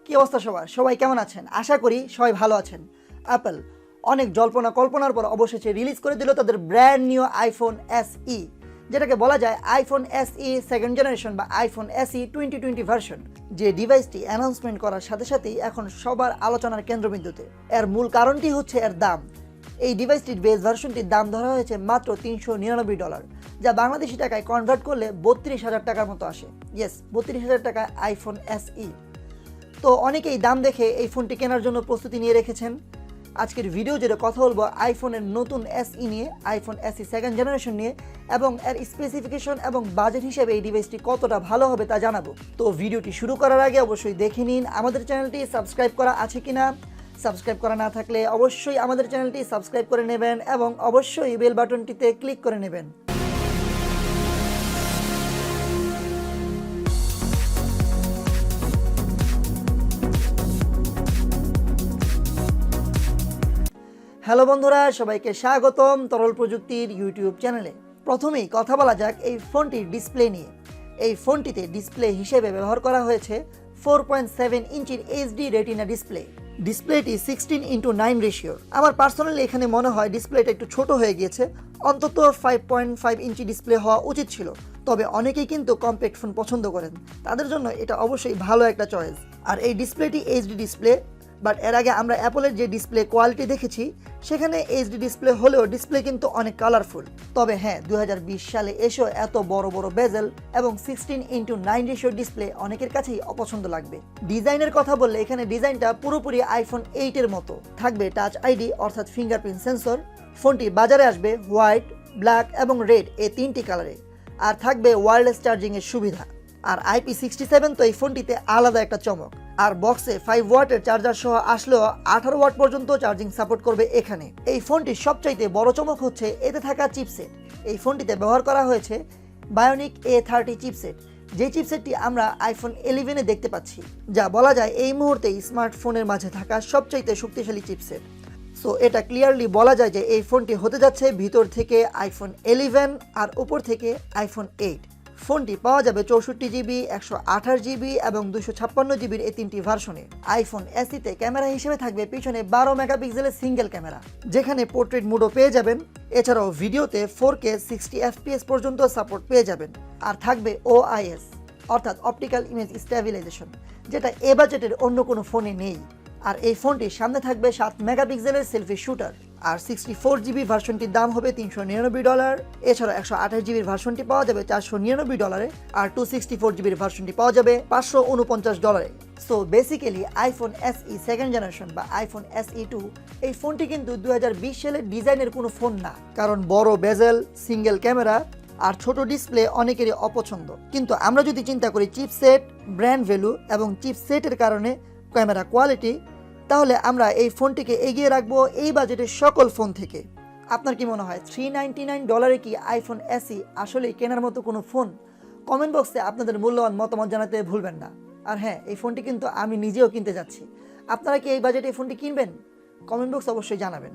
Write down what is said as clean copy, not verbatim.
কি অবস্থা সবাই কেমন আছেন? আশা করি সবাই ভালো আছেন। অ্যাপল অনেক জল্পনা কল্পনার পর অবশেষে রিলিজ করে দিল তাদের ব্র্যান্ড নিউ আইফোন SE, যেটাকে বলা যায় আইফোন SE সেকেন্ড জেনারেশন বা আইফোন SE 2020 ভার্সন। যে ডিভাইসটি অ্যানাউন্সমেন্ট করার সাথে সাথেই এখন সবার আলোচনার কেন্দ্রবিন্দুতে। এর মূল কারণটি হচ্ছে এর দাম। এই ডিভাইসটির বেস ভার্সনটির দাম ধরা হয়েছে মাত্র $399, যা বাংলাদেশি টাকায় কনভার্ট করলে 32,000 টাকার মতো আসে। ইয়েস, 32,000 টাকায় আইফোন SE। তো অনেকেই দাম দেখে এই ফোনটি কেনার জন্য প্রস্তুতি নিয়ে রেখেছেন। আজকের ভিডিও যেটা কথা বলবো আইফোনের নতুন SE নিয়ে, আইফোন SE সেকেন্ড জেনারেশন নিয়ে, এবং এর স্পেসিফিকেশন এবং বাজেট হিসেবে এই ডিভাইসটি কতটা ভালো হবে তা জানাবো। তো ভিডিওটি শুরু করার আগে অবশ্যই দেখে নিন আমাদের চ্যানেলটি সাবস্ক্রাইব করা আছে কিনা। সাবস্ক্রাইব করা না থাকলে অবশ্যই আমাদের চ্যানেলটি সাবস্ক্রাইব করে নেবেন এবং অবশ্যই বেল বাটনটিতে ক্লিক করে নেবেন। হ্যালো বন্ধুরা, সবাইকে স্বাগতম তরল প্রযুক্তির ইউটিউব চ্যানেলে। প্রথমেই কথা বলা যাক এই ফোনটির ডিসপ্লে নিয়ে। এই ফোনটিতে ডিসপ্লে হিসেবে ব্যবহার করা হয়েছে 4.7 ইঞ্চির HD রেটিনা ডিসপ্লে। ডিসপ্লেটি 16:9 রেশিওর। আমার পার্সোনালি এখানে মনে হয় ডিসপ্লেটা একটু ছোট হয়ে গিয়েছে, অন্তত 5.5 ইঞ্চি ডিসপ্লে হওয়া উচিত ছিল। তবে অনেকেই কিন্তু কম্প্যাক্ট ফোন পছন্দ করেন, তাদের জন্য এটা অবশ্যই ভালো একটা চয়েস। আর এই ডিসপ্লেটি HD ডিসপ্লে, বাট এর আগে আমরা অ্যাপলের যে ডিসপ্লে কোয়ালিটি দেখেছি সেখানে HD ডিসপ্লে হলেও ডিসপ্লে কিন্তু অনেক কালারফুল। তবে হ্যাঁ, 2020 সালে এসেও এত বড় বড় বেজেল এবং 16:9 রেশিও ডিসপ্লে অনেকের কাছেই অপছন্দ লাগবে। ডিজাইনের কথা বললে এখানে ডিজাইনটা পুরোপুরি আইফোন 8 এর মতো। থাকবে টাচ আইডি অর্থাৎ ফিঙ্গারপ্রিন্ট সেন্সর। ফোনটি বাজারে আসবে হোয়াইট, ব্ল্যাক এবং রেড এই তিনটি কালারে। আর থাকবে ওয়্যারলেস চার্জিং এর সুবিধা। আর IP67 তো এই ফোনটিতে আলাদা একটা চমক। আর বক্সে 5 ওয়াটের চার্জার সহ আসলেও 18 ওয়াট পর্যন্ত চার্জিং সাপোর্ট করবে এখানে। এই ফোনটির সবচাইতে বড় চমক হচ্ছে এতে থাকা চিপসেট। এই ফোনটিতে ব্যবহার করা হয়েছে বায়োনিক A30 চিপসেট, যে চিপসেটটি আমরা আইফোন 11-এ দেখতে পাচ্ছি, যা বলা যায় এই মুহূর্তে স্মার্টফোনের মাঝে থাকা সবচাইতে শক্তিশালী চিপসেট। সো এটা ক্লিয়ারলি বলা যায় যে এই ফোনটি হতে যাচ্ছে ভিতর থেকে আইফোন 11 আর উপর থেকে আইফোন 8। ফোনটি পাওয়া যাবে 64GB, 128GB এবং 256GBর এই তিনটি ভার্সনে। আইফোন SE-তে ক্যামেরা হিসেবে থাকবে পিছনে 12 মেগাপিক্সেলের সিঙ্গেল ক্যামেরা, যেখানে পোর্ট্রেট মোডও পেয়ে যাবেন। এছাড়াও ভিডিওতে 4K 60 FPS পর্যন্ত সাপোর্ট পেয়ে যাবেন। আর থাকবে OIS অর্থাৎ অপটিক্যাল ইমেজ স্ট্যাবিলাইজেশন, যেটা এ বাজেটের অন্য কোনো ফোনে নেই। আর এই ফোনটির সামনে থাকবে 7 মেগাপিক্সেলের সেলফি শুটার। আর 64GB ভার্সনটির দাম হবে $399। এছাড়া 128GB ভার্সনটি পাওয়া যাবে $499, আর 264GB ভার্সনটি পাওয়া যাবে $549। So basically iPhone SE second generation বা আইফোন SE 2 এই ফোনটি কিন্তু 2020 সালের ডিজাইনের কোনো ফোন না, কারণ বড় বেজেল, সিঙ্গেল ক্যামেরা আর ছোট ডিসপ্লে অনেকেরই অপছন্দ। কিন্তু আমরা যদি চিন্তা করি চিপসেট, ব্র্যান্ড ভ্যালু এবং চিপসেটের কারণে ক্যামেরা কোয়ালিটি, তাহলে আমরা এই ফোনটিকে এগিয়ে রাখবো এই বাজেটের সকল ফোন থেকে। আপনার কি মনে হয় $399 কি আইফোন SE আসলেই কেনার মতো কোনো ফোন? কমেন্ট বক্সে আপনাদের মূল্যবান মতামত জানাতে ভুলবেন না। আর হ্যাঁ, এই ফোনটি কিন্তু আমি নিজেও কিনতে যাচ্ছি। আপনারা কি এই বাজেটে এই ফোনটি কিনবেন? কমেন্ট বক্সে অবশ্যই জানাবেন।